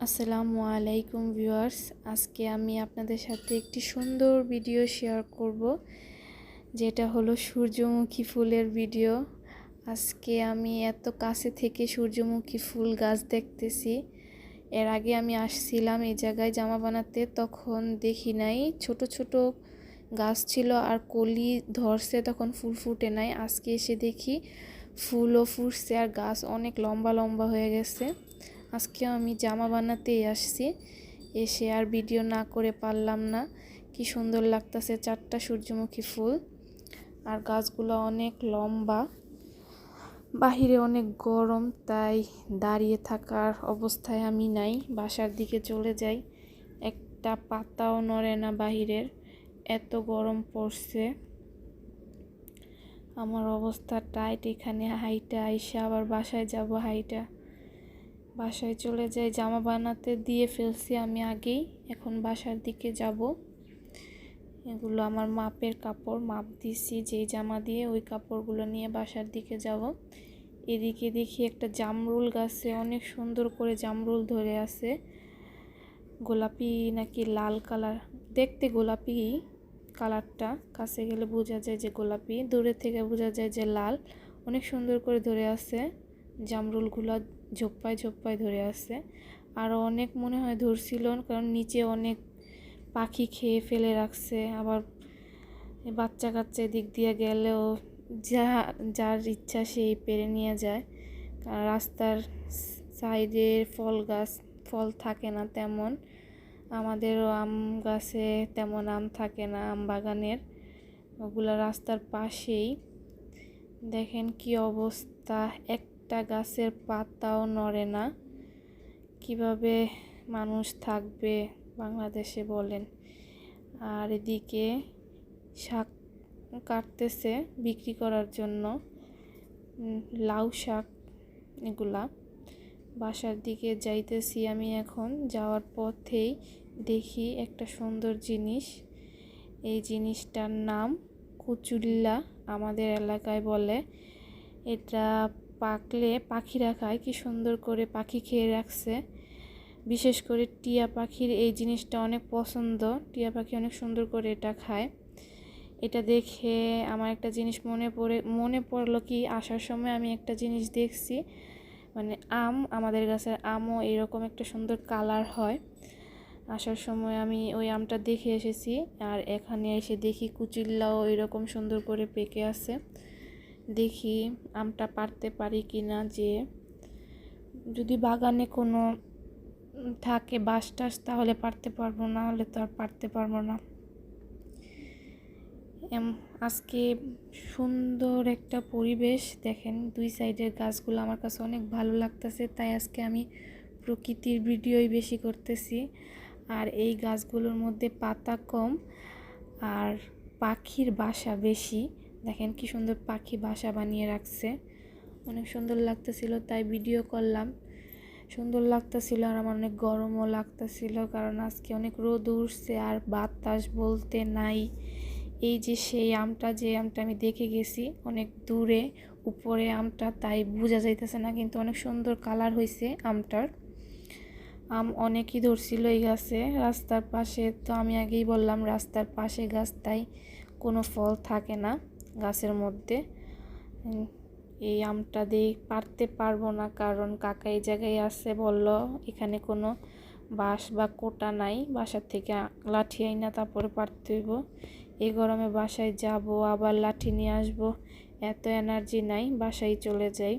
আসসালামু আলাইকুম ভিউয়ার্স, আজকে আমি আপনাদের সাথে একটি সুন্দর ভিডিও শেয়ার করব, যেটা হলো সূর্যমুখী ফুলের ভিডিও। আজকে আমি এত কাছে থেকে সূর্যমুখী ফুল গাছ দেখতেছি। এর আগে আমি আসছিলাম এই জায়গায় জামা বানাতে, তখন দেখি নাই, ছোট ছোট গাছ ছিল আর কলি ধরছে, তখন ফুল ফুটে নাই। আজকে এসে দেখি ফুলও ফুটছে আর গাছ অনেক লম্বা লম্বা হয়ে গেছে। আজকে আমি জামা বানাতেই আসছি, এসে আর ভিডিও না করে পারলাম না। কি সুন্দর লাগতেছে চারটা সূর্যমুখী ফুল, আর গাছগুলো অনেক লম্বা। বাহিরে অনেক গরম, তাই দাঁড়িয়ে থাকার অবস্থায় আমি নাই, বাসার দিকে চলে যাই। একটা পাতাও নড়ে না বাহিরের, এত গরম পড়ছে। আমার অবস্থা টাইট। এখানে হাইটা আইসা আবার বাসায় যাব, হাইটা বাসায় চলে যাই। জামা বানাতে দিয়ে ফেলছি আমি আগেই, এখন বাসার দিকে যাব। এগুলো আমার মাপের কাপড়, মাপ দিছি যেই জামা দিয়ে, ওই কাপড়গুলো নিয়ে বাসার দিকে যাব। এদিকে দেখি একটা জামরুল গাছে অনেক সুন্দর করে জামরুল ধরে আছে, গোলাপি নাকি লাল কালার, দেখতে গোলাপি কালারটা, কাছে গেলে বোঝা যায় যে গোলাপি, দূরে থেকে বোঝা যায় যে লাল। অনেক সুন্দর করে ধরে আছে জামরুলগুলো, ঝোপ্পায় ঝোপ্পায় ধরে আছে। আরও অনেক মনে হয় ধরছিল, কারণ নিচে অনেক পাখি খেয়ে ফেলে রাখছে। আবার বাচ্চা কাচ্চা দিক দিয়ে গেলেও যার ইচ্ছা সেই পেরে নিয়ে যায়, কারণ রাস্তার সাইডের ফল গাছ ফল থাকে না তেমন। আমাদেরও আম গাছে তেমন আম থাকে না, আম বাগানের, ওগুলো রাস্তার পাশেই। দেখেন কি অবস্থা, একটা গাছের পাতাও নড়ে না। কিভাবে মানুষ থাকবে বাংলাদেশে বলেন। আর এদিকে শাক কাটতেছে বিক্রি করার জন্য, লাউ শাক এগুলা। বাসার দিকে যাইতেছি আমি এখন, যাওয়ার পথেই দেখি একটা সুন্দর জিনিস। এই জিনিসটার নাম কচুল্লা আমাদের এলাকায় বলে। এটা পাকলে পাখিরা খায়, কি সুন্দর করে পাখি খেয়ে রাখছে। বিশেষ করে টিয়া পাখির এই জিনিসটা অনেক পছন্দ, টিয়া পাখি অনেক সুন্দর করে এটা খায়। এটা দেখে আমার একটা জিনিস মনে পড়লো কি, আসার সময় আমি একটা জিনিস দেখছি, মানে আমাদের গাছের আমও এরকম একটা সুন্দর কালার হয়। আসার সময় আমি ওই আমটা দেখে এসেছি, আর এখানে এসে দেখি কুচিল্লাও এরকম সুন্দর করে পেকে আছে। দেখি আমটা পারতে পারি কি না, যে যদি বাগানে কোনো থাকে বাঁশ টাস তাহলে পারতে পারবো, না হলে তো আর পারতে পারবো না। আজকে সুন্দর একটা পরিবেশ, দেখেন দুই সাইডের গাছগুলো আমার কাছে অনেক ভালো লাগতেছে, তাই আজকে আমি প্রকৃতির ভিডিওই বেশি করতেছি। আর এই গাছগুলোর মধ্যে পাতা কম আর পাখির বাসা বেশি। দেখেন কি সুন্দর পাখি বাসা বানিয়ে রাখছে, অনেক সুন্দর লাগতেছিল, তাই ভিডিও করলাম। সুন্দর লাগতেছিল আর আমার অনেক গরমও লাগতেছিল, কারণ আজকে অনেক রোদ উঠছে আর বাতাস বলতে নাই। এই যে সেই আমটা, যে আমটা আমি দেখে গেছি অনেক দূরে উপরে আমটা, তাই বোঝা যাইতেছে না, কিন্তু অনেক সুন্দর কালার হয়েছে আমটার। আম অনেকই ধরছিল এই গাছে, রাস্তার পাশে, তো আমি আগেই বললাম রাস্তার পাশে গাছ, তাই কোনো ফল থাকে না গাছের মধ্যে। এই আমটা দিয়ে পারতে পারবো না, কারণ কাকা এই জায়গায় আছে, বলল এখানে কোনো বাঁশ বা কোটা নাই, বাসার থেকে লাঠি আইনা তারপরে পারতে হইব। এই গরমে বাসায় যাব আবার লাঠি নিয়ে আসবো, এত এনার্জি নাই, বাসায় চলে যাই।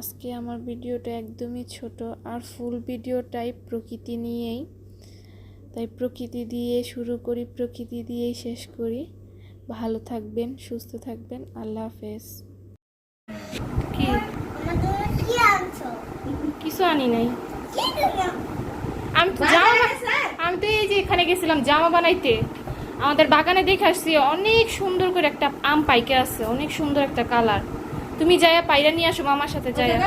আজকে আমার ভিডিওটা একদমই ছোট, আর ফুল ভিডিওটাই প্রকৃতি নিয়েই, তাই প্রকৃতি দিয়ে শুরু করি, প্রকৃতি দিয়েই শেষ করি। ভালো থাকবেন, সুস্থ থাকবেন, আল্লাহ হাফেজ। কি কিছু আনি নাই, আমি তো এই যে এখানে গেছিলাম জামা বানাইতে, আমাদের বাগানে দেখে আসছি অনেক সুন্দর করে একটা আম পাইকে আছে, অনেক সুন্দর একটা কালার। তুমি যাইয়া পাইরা নিয়ে আসো, মামার সাথে যাইয়া।